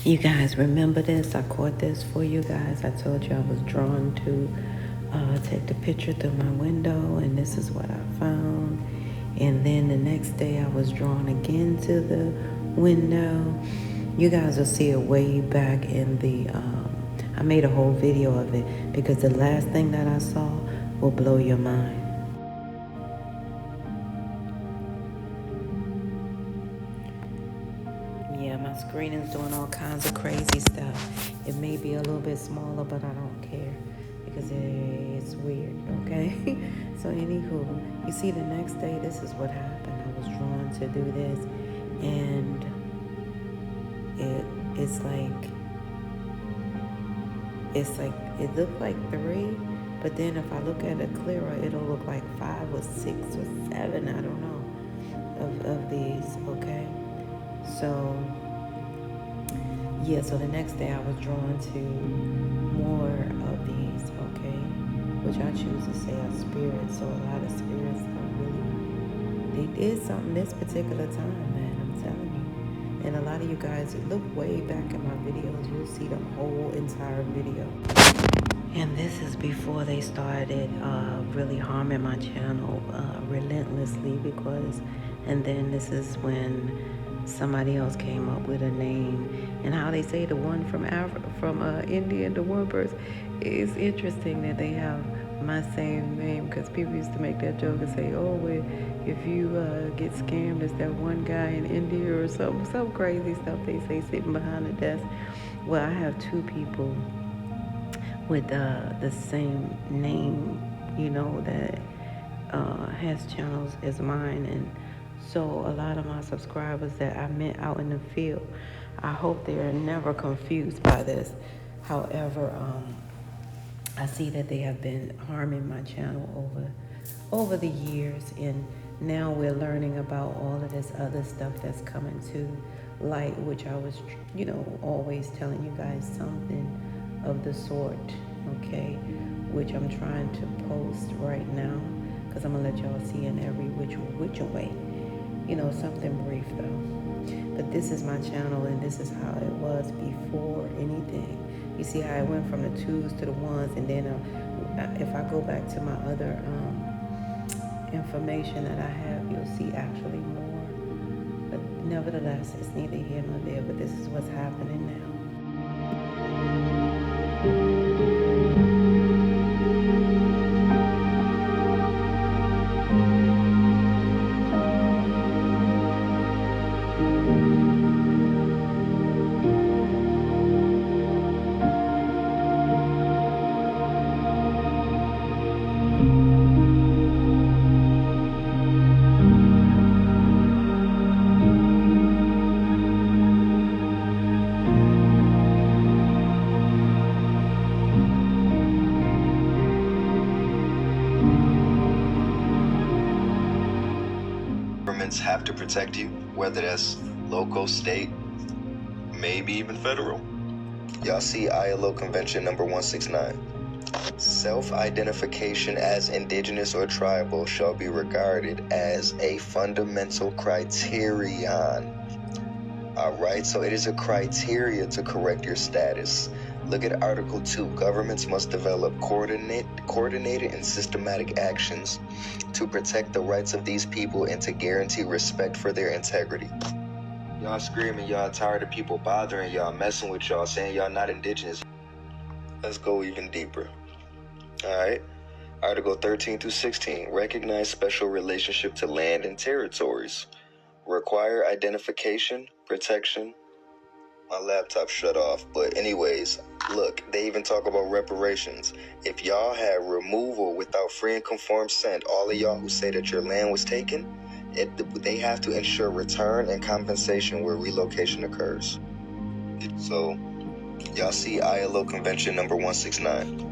You guys remember this? I caught this for you guys. I told you I was drawn to take the picture through my window, and this is what I found. And then the next day I was drawn again to the window. You guys will see it way back in the, I made a whole video of it because the last thing that I saw will blow your mind. Yeah, my screen is doing all kinds of crazy stuff. It may be a little bit smaller, but I don't care because it's weird, okay? So anywho, you see the next day, this is what happened. I was drawn to do this, and it's like, it looked like 3, but then if I look at it clearer, it'll look like 5 or 6 or 7, I don't know, of these, okay? So, yeah, so the next day I was drawn to more of these, okay? Which I choose to say are spirits. So a lot of spirits are really, they did something this particular time, man, I'm telling you. And a lot of you guys, look way back in my videos, you'll see the whole entire video. And this is before they started really harming my channel relentlessly because, and then this is when somebody else came up with a name. And how they say the one from India, the one person, it's interesting that they have my same name because people used to make that joke and say, oh, well, if you get scammed, it's that one guy in India or some crazy stuff they say sitting behind the desk. Well, I have 2 people with the same name, you know, that has channels as mine. And so a lot of my subscribers that I met out in the field, I hope they are never confused by this. However, I see that they have been harming my channel over the years, and now we're learning about all of this other stuff that's coming to light, which I was, you know, always telling you guys something of the sort, okay, which I'm trying to post right now because I'm gonna let y'all see in every which way, you know, something brief though. But this is my channel, and this is how it was before anything. You see how I went from the 2s to the 1s, and then if I go back to my other information that I have, you'll see actually more. But nevertheless, it's neither here nor there, but this is what's happening now. Governments have to protect you, whether that's local, state, maybe even federal. Y'all see ILO Convention number 169. Self-identification as indigenous or tribal shall be regarded as a fundamental criterion. All right, so it is a criteria to correct your status. Look at Article 2. Governments must develop coordinated and systematic actions to protect the rights of these people and to guarantee respect for their integrity. Y'all screaming y'all tired of people bothering y'all, messing with y'all, saying y'all not indigenous. Let's go even deeper. All right. Article 13 through 16. Recognize special relationship to land and territories. Require identification, protection. My laptop shut off, but anyways, look, they even talk about reparations. If y'all had removal without free and conformed consent, all of y'all who say that your land was taken, they have to ensure return and compensation where relocation occurs. So, y'all see ILO Convention number 169.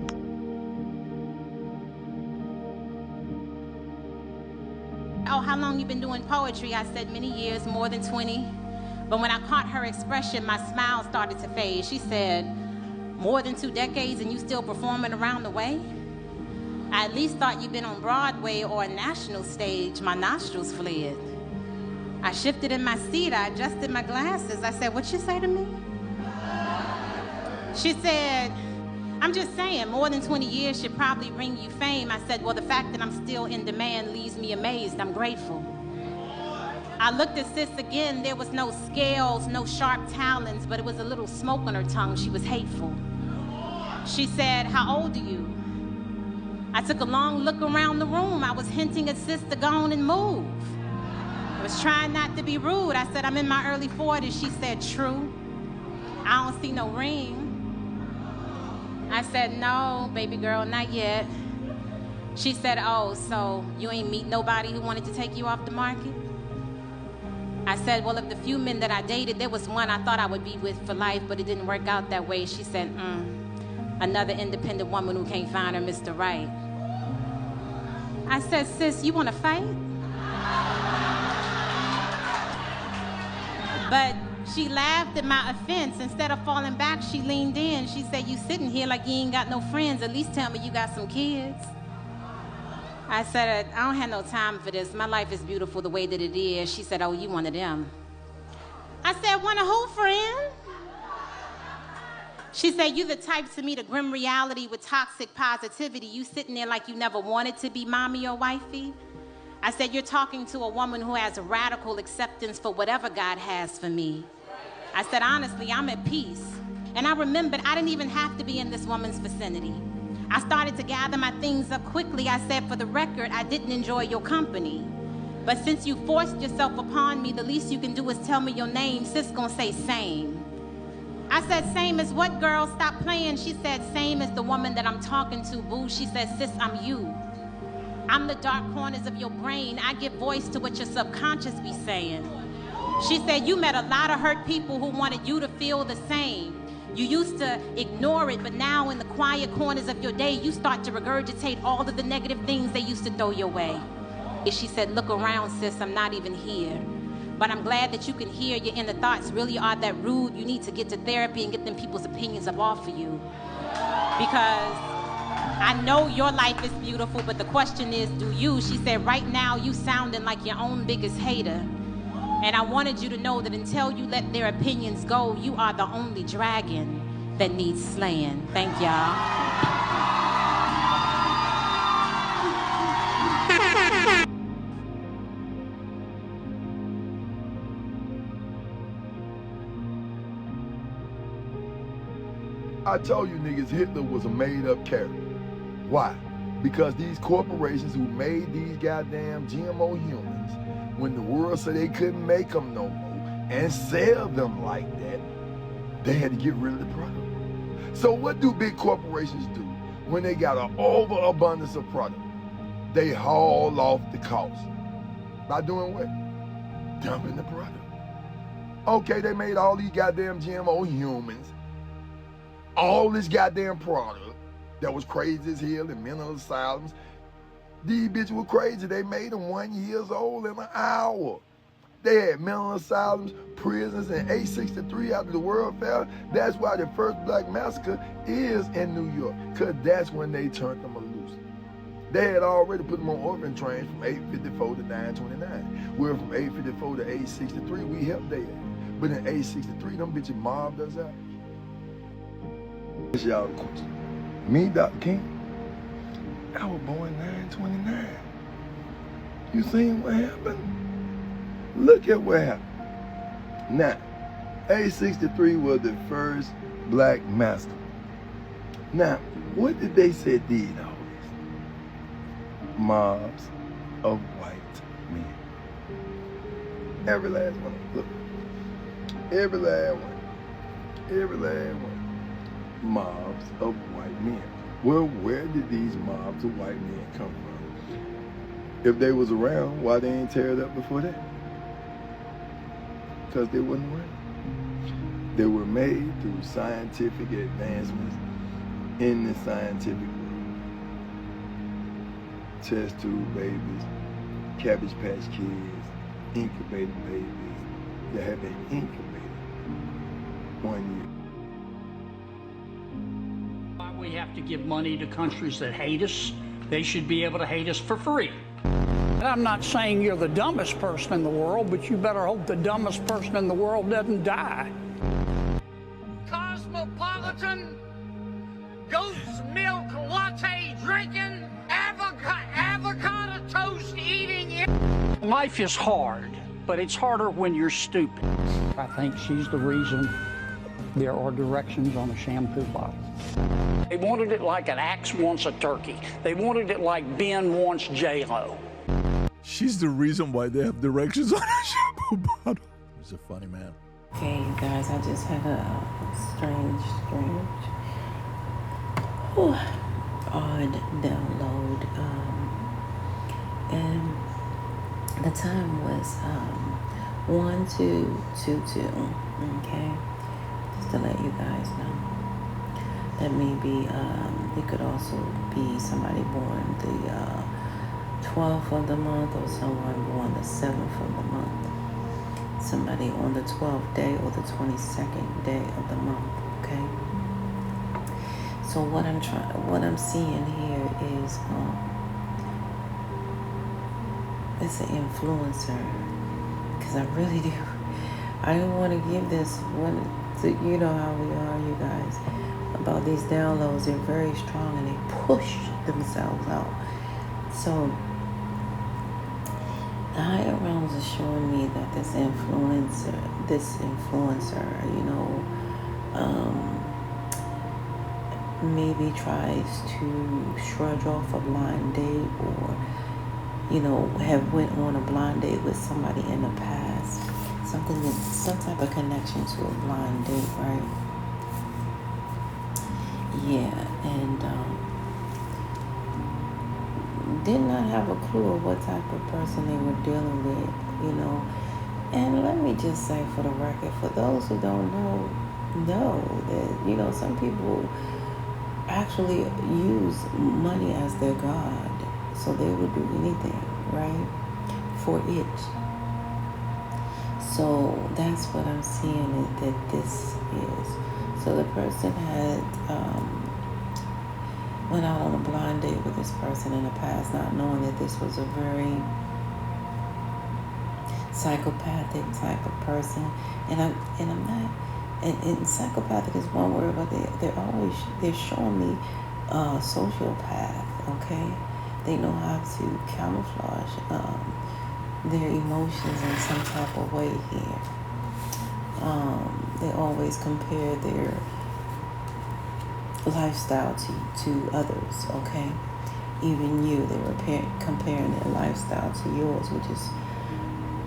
Oh, how long you been doing poetry? I said many years, more than 20. But when I caught her expression, my smile started to fade. She said, more than 2 decades and you still performing around the way? I at least thought you'd been on Broadway or a national stage. My nostrils fled. I shifted in my seat. I adjusted my glasses. I said, what you say to me? She said, I'm just saying, more than 20 years should probably bring you fame. I said, well, the fact that I'm still in demand leaves me amazed. I'm grateful. I looked at sis again. There was no scales, no sharp talons, but it was a little smoke on her tongue. She was hateful. She said, how old are you? I took a long look around the room. I was hinting at sis to go on and move. I was trying not to be rude. I said, I'm in my early 40s. She said, true. I don't see no ring. I said, no, baby girl, not yet. She said, oh, so you ain't meet nobody who wanted to take you off the market? I said, well, of the few men that I dated, there was one I thought I would be with for life, but it didn't work out that way. She said, another independent woman who can't find her Mr. Right. I said, sis, you want to fight? But she laughed at my offense. Instead of falling back, she leaned in. She said, you sitting here like you ain't got no friends. At least tell me you got some kids. I said, I don't have no time for this. My life is beautiful the way that it is. She said, oh, you one of them. I said, one of who, friend? She said, you the type to meet a grim reality with toxic positivity. You sitting there like you never wanted to be mommy or wifey. I said, you're talking to a woman who has radical acceptance for whatever God has for me. I said, honestly, I'm at peace. And I remembered I didn't even have to be in this woman's vicinity. I started to gather my things up quickly. I said, for the record, I didn't enjoy your company. But since you forced yourself upon me, the least you can do is tell me your name. Sis gonna say same. I said, same as what, girl? Stop playing. She said, same as the woman that I'm talking to, boo. She said, sis, I'm you. I'm the dark corners of your brain. I give voice to what your subconscious be saying. She said, you met a lot of hurt people who wanted you to feel the same. You used to ignore it, but now in the quiet corners of your day, you start to regurgitate all of the negative things they used to throw your way. And she said, look around, sis, I'm not even here. But I'm glad that you can hear your inner thoughts really are that rude. You need to get to therapy and get them people's opinions up off of you. Because I know your life is beautiful, but the question is, do you? She said, right now, you sounding like your own biggest hater. And I wanted you to know that until you let their opinions go, you are the only dragon that needs slaying. Thank y'all. I told you niggas Hitler was a made-up character. Why? Because these corporations who made these goddamn GMO humans, when the world said they couldn't make them no more and sell them like that, they had to get rid of the product. So what do big corporations do when they got an overabundance of product? They haul off the cost. By doing what? Dumping the product. Okay, they made all these goddamn GMO humans, all this goddamn product that was crazy as hell in mental asylums. These bitches were crazy. They made them 1 year old in an hour. They had mental asylums, prisons, and A63 after the World Fair. That's why the first black massacre is in New York, because that's when they turned them loose. They had already put them on orphan trains from 854 to 929. We're from 854 to 863, we helped they at. But in 863, them bitches mobbed us out. That's y'all the question. Me, Dr. King, I was born 929. You seen what happened? Look at what happened. Now, A63 was the first black massacre. Now, what did they say did all this? Mobs of white men. Every last one. Look. Every last one. Every last one. Mobs of white men. Well, where did these mobs of white men come from? If they was around, why they ain't tear it up before that? Because they wasn't around. They were made through scientific advancements in the scientific world. Test tube babies, Cabbage Patch Kids, incubator babies that have been incubated 1 year. We have to give money to countries that hate us. They should be able to hate us for free. And I'm not saying you're the dumbest person in the world, but you better hope the dumbest person in the world doesn't die. Cosmopolitan cosmopolitan, goat's milk latte drinking, avocado toast eating. Life is hard, but it's harder when you're stupid. I think she's the reason there are directions on a shampoo bottle. They wanted it like an axe wants a turkey. They wanted it like Ben wants J-Lo. She's the reason why they have directions on a shampoo bottle. He's a funny man. Okay, you guys, I just had a strange, odd download. And the time was 1222. Okay, just to let you guys know. That maybe it could also be somebody born the 12th of the month, or someone born the 7th of the month. Somebody on the 12th day or the 22nd day of the month. Okay. So what I'm seeing here is it's an influencer, because I really do. I didn't want to give this one. You know how we are, you guys, about these downloads. They're very strong and they push themselves out. So the higher realms are showing me that this influencer, you know, maybe tries to shrug off a blind date, or, you know, have went on a blind date with somebody in the past. Some type of connection to a blind date, right? Yeah, and did not have a clue of what type of person they were dealing with, you know. And let me just say, for the record, for those who don't know that, you know, some people actually use money as their God, so they would do anything, right, for it. So that's what I'm seeing that this is. So the person had went out on a blind date with this person in the past, not knowing that this was a very psychopathic type of person. And I'm not. And psychopathic is one word, but they're showing me sociopath. Okay, they know how to camouflage their emotions in some type of way here. They always compare their lifestyle to others. Okay, even you, they were comparing their lifestyle to yours, which is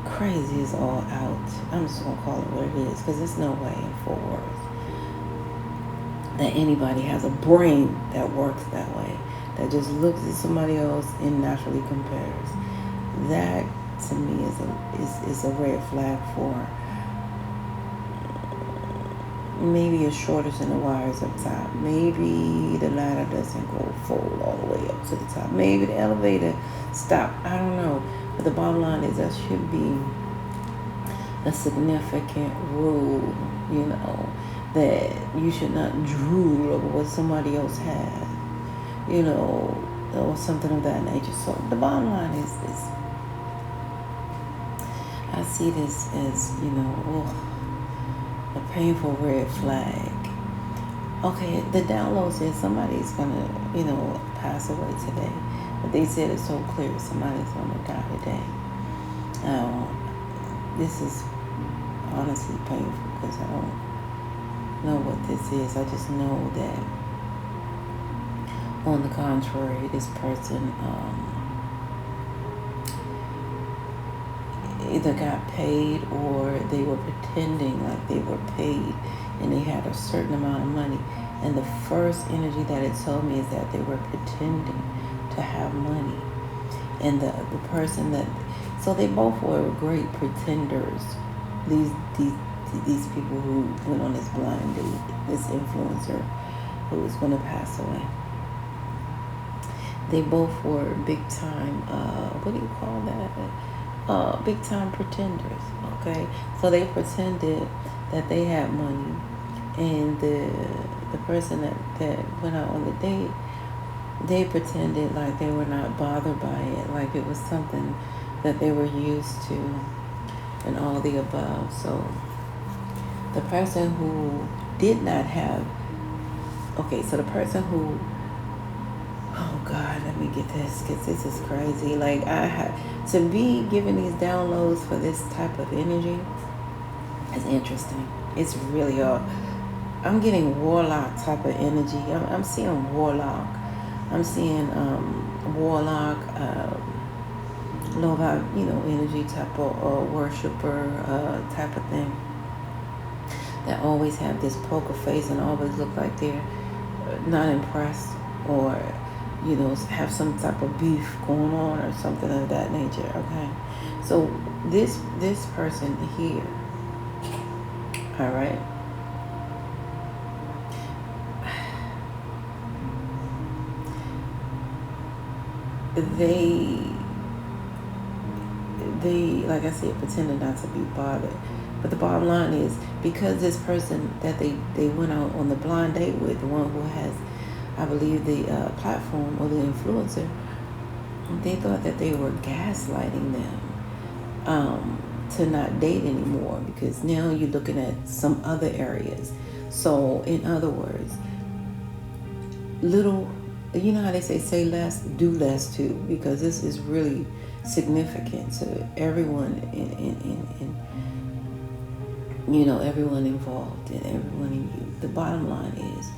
crazy as all out. I'm just gonna call it what it is, because there's no way in 4 words that anybody has a brain that works that way, that just looks at somebody else and naturally compares. That to me is a red flag for maybe it's shorter than the wires up top. Maybe the ladder doesn't go full all the way up to the top. Maybe the elevator stopped. I don't know. But the bottom line is that should be a significant rule, you know, that you should not drool over what somebody else has, you know, or something of that nature. So the bottom line is I see this as, you know, a painful red flag. Okay, the download says somebody's gonna, you know, pass away today. But they said it so clear, somebody's gonna die today. This is honestly painful, because I don't know what this is. I just know that, on the contrary, this person either got paid, or they were pretending like they were paid and they had a certain amount of money. And the first energy that it told me is that they were pretending to have money. And the person that, so they both were great pretenders. These people who went on this blind date, this influencer who was going to pass away. They both were big time, what do you call that? Big time pretenders. Okay, so they pretended that they had money, and the person that went out on the date, they pretended like they were not bothered by it, like it was something that they were used to, and all the above. So the person who did not have Okay, so the person who, oh God, let me get this, because this is crazy. Like, I have to be giving these downloads for this type of energy is interesting. It's really I'm getting warlock type of energy. I'm seeing warlock. I'm seeing warlock, low vibe, energy type of worshiper type of thing. That always have this poker face and always look like they're not impressed, or have some type of beef going on or something of that nature. Okay, so this person here, all right, they like I said, pretended not to be bothered. But the bottom line is, because this person that they went out on the blind date with, the one who has, I believe, the platform, or the influencer, they thought that they were gaslighting them to not date anymore, because now you're looking at some other areas. So in other words, little, you know how they say less, do less too, because this is really significant to everyone in everyone involved and everyone in you. The bottom line is,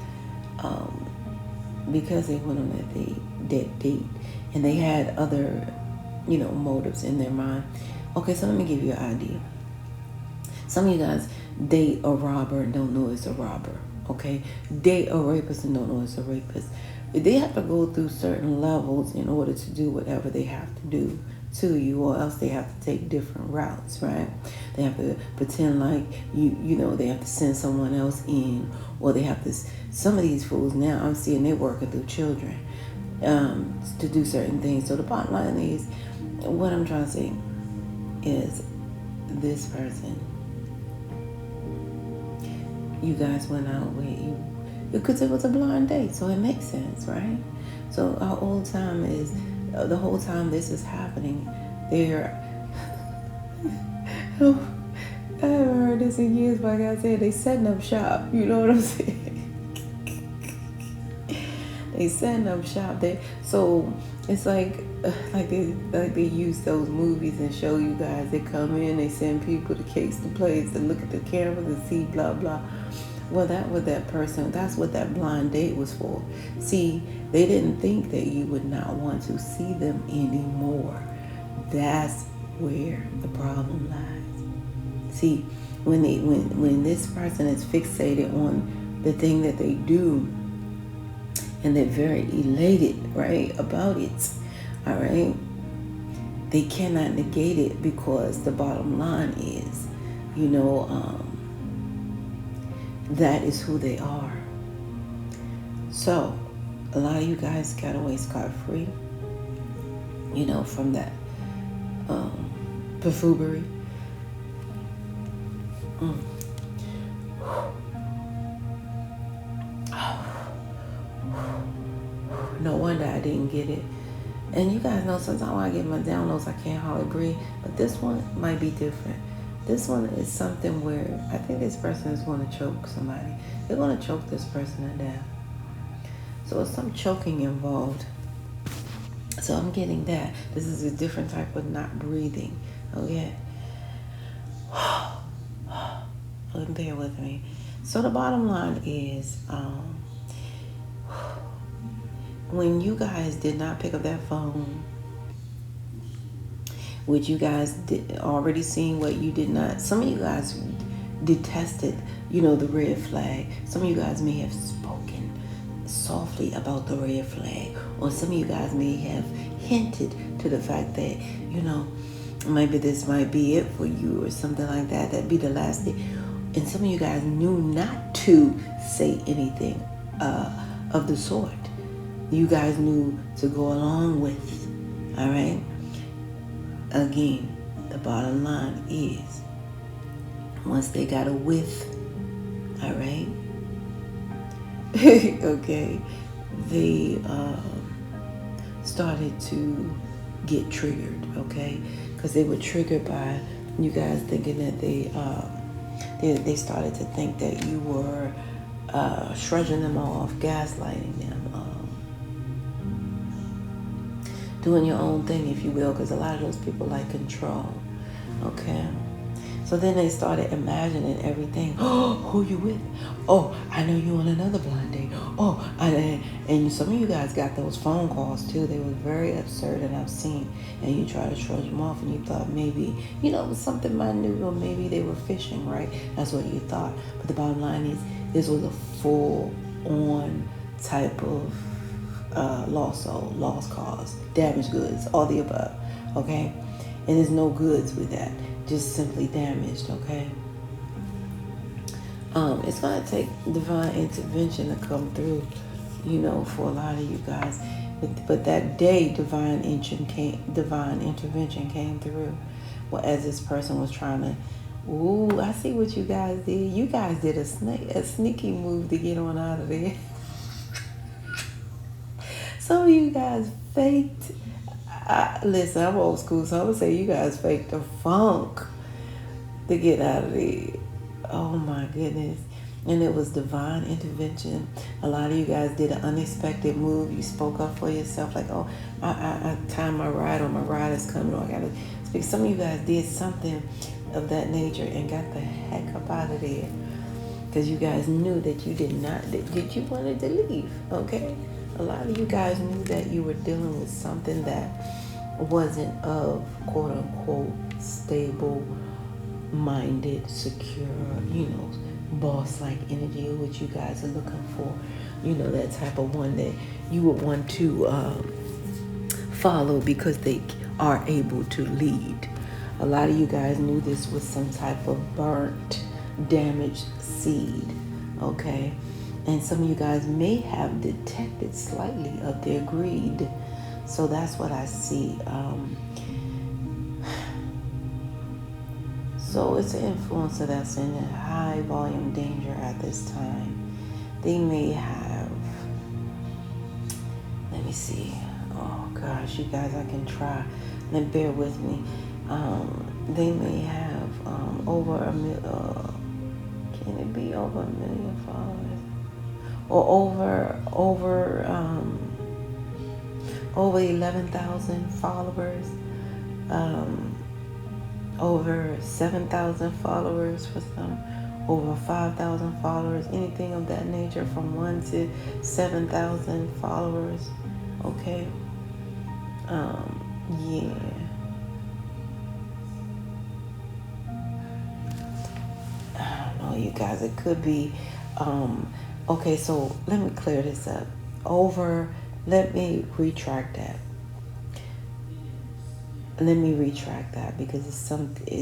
because they went on that date and they had other, motives in their mind. Okay, so let me give you an idea. Some of you guys date a robber and don't know it's a robber. Okay, date a rapist and don't know it's a rapist. They have to go through certain levels in order to do whatever they have to do to you, or else they have to take different routes, right? They have to pretend like they have to send someone else in, or they have to, some of these fools now, I'm seeing they're working through children to do certain things. So the bottom line is, what I'm trying to say is, this person, you guys went out with, because it was a blind date, so it makes sense, right? So our old time is, the whole time this is happening, they're, I haven't heard this in years, but like I said, they setting up shop, you know what I'm saying? They setting up shop. So it's like they use those movies and show you guys, they come in, they send people to case the place, to look at the cameras and see blah, blah. Well, that's what that blind date was for. See, they didn't think that you would not want to see them anymore. That's where the problem lies. See, when this person is fixated on the thing that they do, and they're very elated, right, about it, all right, they cannot negate it, because the bottom line is, that is who they are. So a lot of you guys got away scot-free, from that buffoonery. No wonder I didn't get it. And you guys know, sometimes when I get my downloads, I can't hardly breathe. But this one might be different. This one is something where I think this person is going to choke somebody. They're going to choke this person to death. So it's some choking involved. So I'm getting that. This is a different type of not breathing. Okay? Bear with me. So the bottom line is, when you guys did not pick up that phone, which you guys did already seen what you did not, some of you guys detested, the red flag. Some of you guys may have spoken softly about the red flag, or some of you guys may have hinted to the fact that, maybe this might be it for you, or something like that. That'd be the last day. And some of you guys knew not to say anything of the sort. You guys knew to go along with, all right? Again, the bottom line is, once they got a whiff, all right, okay, they started to get triggered, okay, because they were triggered by you guys thinking that they started to think that you were shrugging them off, gaslighting them, doing your own thing, if you will, because a lot of those people like control. Okay. So then they started imagining everything. Oh, who you with? Oh, I know you on another blind date. Oh, and some of you guys got those phone calls too. They were very absurd and obscene. And you try to shrug them off, and you thought maybe, it was something minute, or maybe they were fishing, right? That's what you thought. But the bottom line is, this was a full-on type of lost cause, damaged goods, all the above. Okay, and there's no goods with that. Just simply damaged, okay? It's going to take divine intervention to come through, for a lot of you guys. But that day, divine intervention came through. Well, as this person was trying to, I see what you guys did. You guys did a sneaky move to get on out of there. Some of you guys faked. Listen, I'm old school, so I'm going to say you guys faked the funk to get out of there. Oh my goodness. And it was divine intervention. A lot of you guys did an unexpected move. You spoke up for yourself, like, oh, I timed my ride, or my ride is coming, or I got to speak. Some of you guys did something of that nature and got the heck up out of there, because you guys knew that you that you wanted to leave, okay? A lot of you guys knew that you were dealing with something that wasn't of quote-unquote stable-minded, secure, boss-like energy, which you guys are looking for. That type of one that you would want to follow because they are able to lead. A lot of you guys knew this was some type of burnt, damaged seed, okay? And some of you guys may have detected slightly of their greed. So that's what I see. So it's an influencer that's in high volume danger at this time. They may have, let me see. Oh gosh, you guys, I can try. Then bear with me. They may have over a million. Can it be over 1 million followers? Or over 11,000 followers, over 7,000 followers for some, over 5,000 followers, anything of that nature, from 1 to 7,000 followers. Okay. Yeah. I don't know, you guys. It could be. Okay, so let me clear this up. Let me retract that. Because it's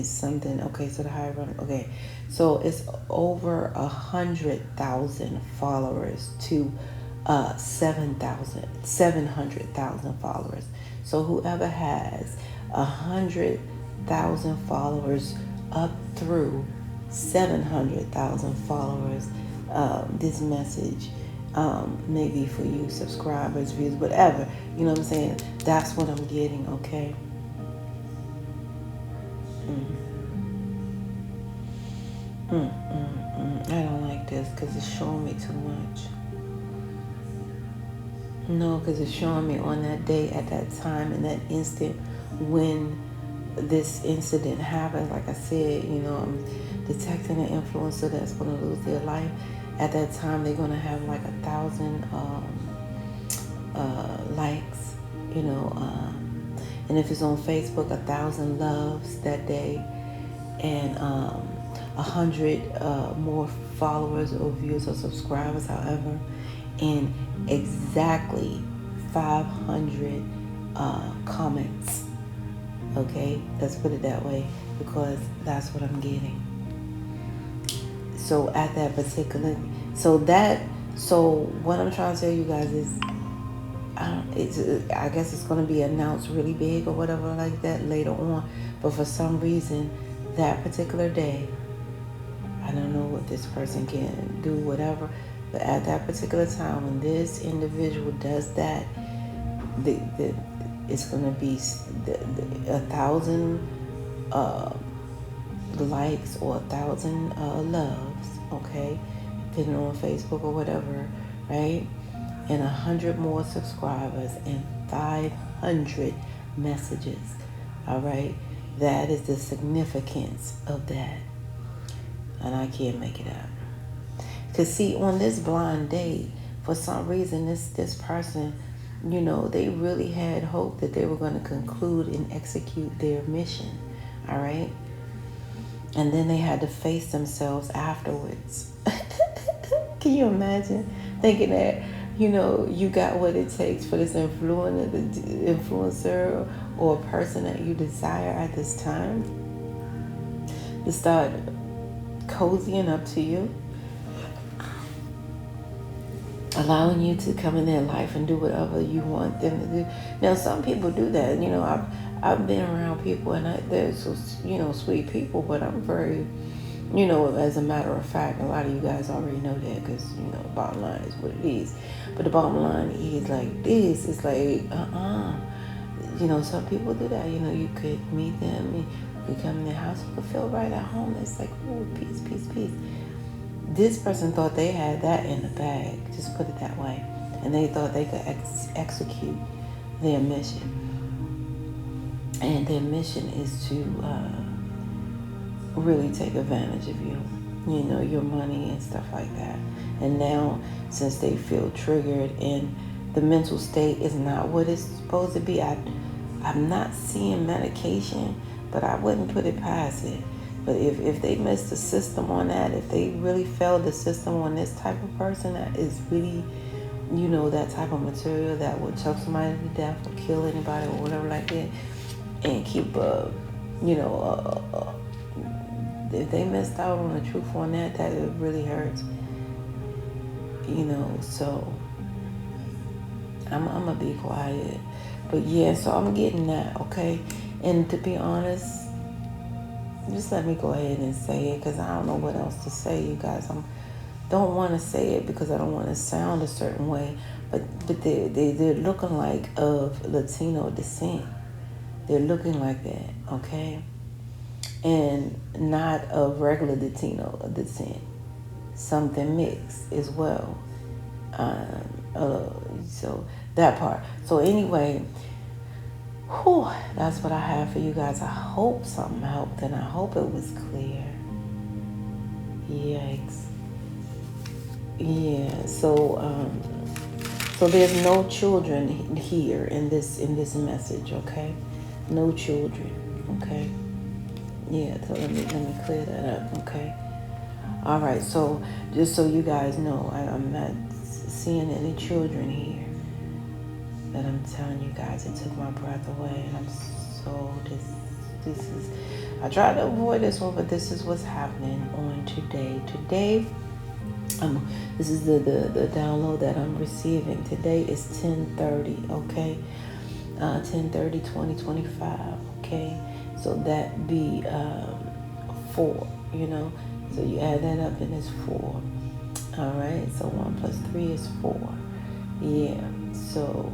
something. Okay, so the higher run. Okay, so it's over 100,000 followers to 700,000 followers. So whoever has 100,000 followers up through 700,000 followers. This message may be for you, subscribers, views, whatever. You know what I'm saying? That's what I'm getting, okay? I don't like this because it's showing me too much. No, because it's showing me on that day, at that time, in that instant when this incident happened. Like I said, I'm detecting an influencer that's going to lose their life. At that time, they're going to have like 1,000 likes, and if it's on Facebook, 1,000 loves that day, and 100 more followers or viewers or subscribers, however, and exactly 500 comments. Okay, let's put it that way, because that's what I'm getting. So at that particular, so what I'm trying to tell you guys is, I guess it's going to be announced really big or whatever like that later on. But for some reason, that particular day, I don't know what this person can do, whatever. But at that particular time, when this individual does that, it's going to be 1,000 likes or 1,000 loves, okay? depending on Facebook or whatever, right? And 100 more subscribers and 500 messages. All right, that is the significance of that, and I can't make it up. Cause see, on this blind date, for some reason, this person, you know, they really had hope that they were going to conclude and execute their mission. All right, and then they had to face themselves afterwards. Can you imagine thinking that, you know, you got what it takes for this influencer or person that you desire at this time to start cozying up to you, allowing you to come in their life and do whatever you want them to do. Now, some people do that. You know, I've been around people, and they're so, you know, sweet people, but I'm very, you know, as a matter of fact, a lot of you guys already know that because, you know, the bottom line is what it is. But the bottom line is like this. It's like, you know, some people do that. You know, you could meet them, you could come in their house, you could feel right at home. It's like, oh, peace, peace, peace. This person thought they had that in the bag, just put it that way. And they thought they could execute their mission. And their mission is to really take advantage of you, you know, your money and stuff like that. And now, since they feel triggered and the mental state is not what it's supposed to be, I'm not seeing medication, but I wouldn't put it past it. But if they missed the system on that, if they really failed the system on this type of person that is really, you know, that type of material that would choke somebody to death or kill anybody or whatever like that, and keep, you know, if they missed out on the truth on that, that it really hurts. You know, so I'm gonna be quiet. But yeah, so I'm getting that, okay? And to be honest, just let me go ahead and say it, because I don't know what else to say, you guys. Don't want to say it because I don't want to sound a certain way, but they're looking like of Latino descent. They're looking like that, okay? And not of regular Latino descent. Something mixed as well. So that part. So anyway, that's what I have for you guys. I hope something helped, and I hope it was clear. Yikes. Yeah. So there's no children here in this message. Okay, no children. Okay. Yeah. So let me clear that up. Okay. All right. So just so you guys know, I'm not seeing any children here. That I'm telling you guys, it took my breath away, and I'm so this is. I tried to avoid this one, but this is what's happening on today. Today, this is the download that I'm receiving. Today is 10:30. Okay, 10/30/2025. Okay, so that be 4. You know, so you add that up, and it's 4. All right, so 1 plus 3 is 4. Yeah, so.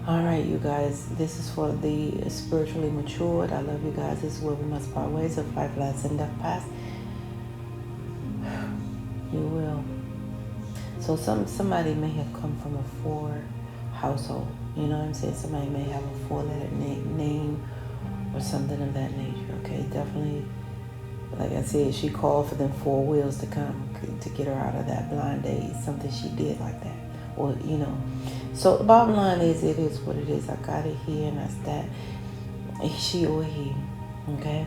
All right, you guys, this is for the spiritually matured. I love you guys. This is where we must part ways. If life lasts and death past, you will. So somebody may have come from a 4 household. You know what I'm saying? Somebody may have a 4-letter name or something of that nature. Okay, definitely. Like I said, she called for them 4 wheels to come to get her out of that blind date. Something she did like that, or you know. So the bottom line is, it is what it is. I got it here, and that's that. She or he. Okay.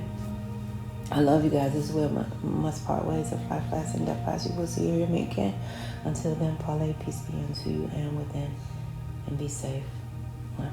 I love you guys. This is where must part ways. If life lasts and death pass, you will see or hear me again. Until then, parlay, peace be unto you and within, and be safe. Well.